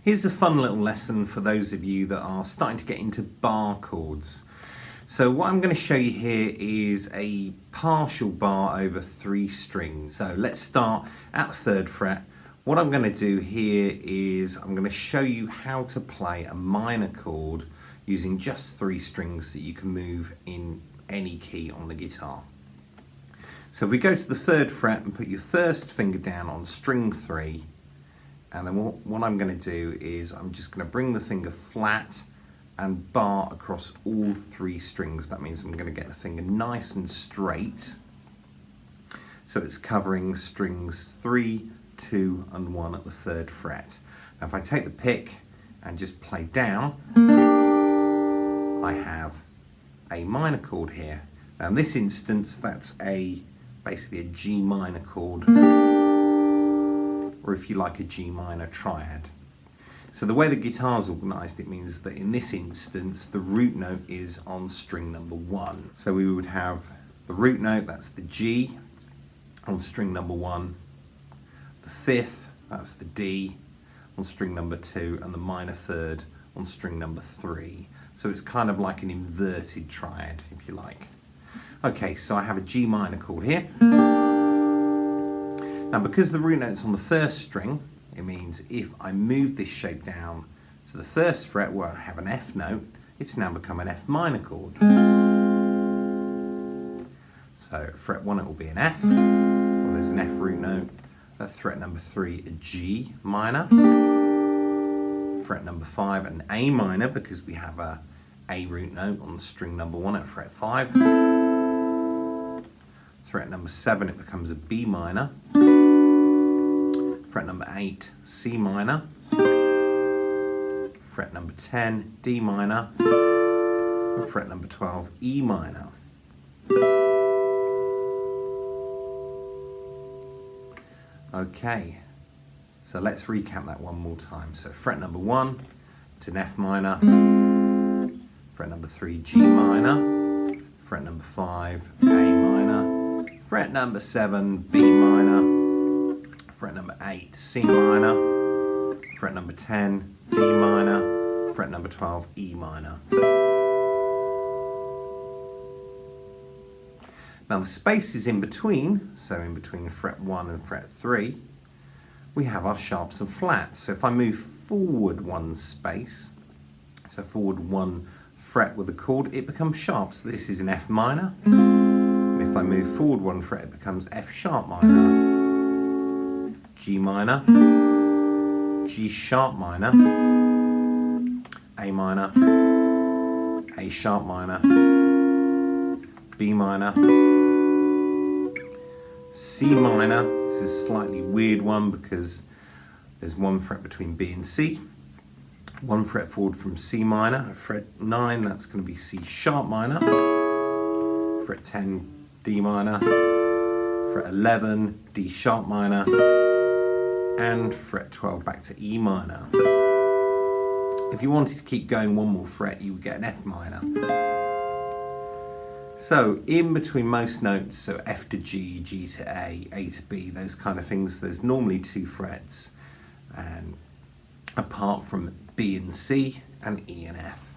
Here's a fun little lesson for those of you that are starting to get into bar chords. So what I'm going to show you here is a partial bar over 3 strings. So let's start at the 3rd fret. What I'm going to do here is I'm going to show you how to play a minor chord using just 3 strings that you can move in any key on the guitar. So if we go to the 3rd fret and put your first finger down on string 3, and then what I'm going to do is I'm just going to bring the finger flat and bar across all 3 strings. That means I'm going to get the finger nice and straight, so it's covering strings 3, 2 and 1 at the 3rd fret. Now if I take the pick and just play down, I have a minor chord here. Now in this instance that's basically a G minor chord, or if you like a G minor triad. So the way the guitar's organised, it means that in this instance the root note is on string number 1. So we would have the root note, that's the G, on string number 1, the 5th, that's the D, on string number 2, and the minor 3rd on string number 3. So it's kind of like an inverted triad, if you like. Okay, so I have a G minor chord here. Now because the root note's on the 1st string, it means if I move this shape down to the 1st fret where I have an F note, it's now become an F minor chord. So at fret 1 it will be an F, well there's an F root note. At fret number 3 a G minor, fret number 5 an A minor because we have a root note on string number 1 at fret 5. Fret number 7 it becomes a B minor. Fret number 8 C minor. Fret number 10 D minor. And fret number 12 E minor. Okay, so let's recap that one more time. So fret number 1, it's an F minor. Fret number 3 G minor. Fret number 5 A minor. Fret number 7 B minor. Fret number 8 C minor. Fret number 10 D minor. Fret number 12 E minor. Now the spaces in between, so in between fret 1 and fret 3, we have our sharps and flats. So if I move forward 1 space, so forward 1 fret with a chord, it becomes sharp. So this is an F minor. And if I move forward 1 fret, it becomes F sharp minor, G minor, G sharp minor, A minor, A sharp minor, B minor, C minor. This is a slightly weird one because there's 1 fret between B and C. 1 fret forward from C minor. At fret 9 that's going to be C sharp minor. Fret 10 D minor. Fret 11 D sharp minor. And fret 12 back to E minor. If you wanted to keep going 1 more fret you would get an F minor. So in between most notes, so F to G, G to A to B, those kind of things, there's normally 2 frets, and apart from B and C and E and F.